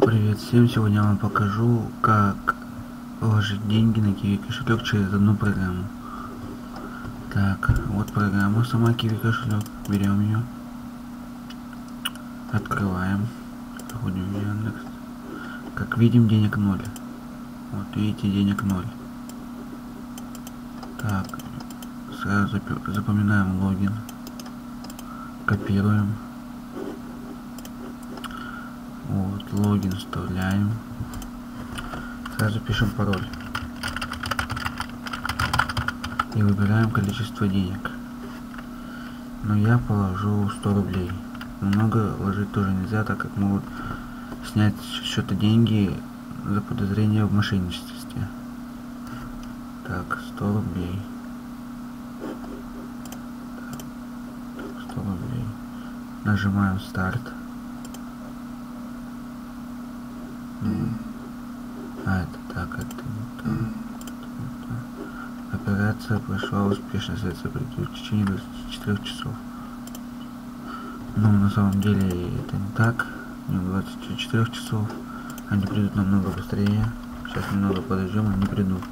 Привет всем! Сегодня я вам покажу, как положить деньги на Kiwi кошелек через одну программу. Так, вот программа, сама Kiwi кошелек. Берем ее, открываем, заходим в Яндекс. Как видим, денег 0. Вот видите, денег 0. Так, сразу запоминаем логин, копируем. Вот, логин вставляем. Сразу пишем пароль. И выбираем количество денег. Но я положу 100 рублей. Много ложить тоже нельзя, так как могут снять с счета деньги за подозрение в мошенничестве. Так, 100 рублей. Так, 100 рублей. Нажимаем старт. Это операция прошла успешно, средства придут в течение 24 часов. Но на самом деле это не так, не 24 часов, они придут намного быстрее. Сейчас немного подождем, они придут.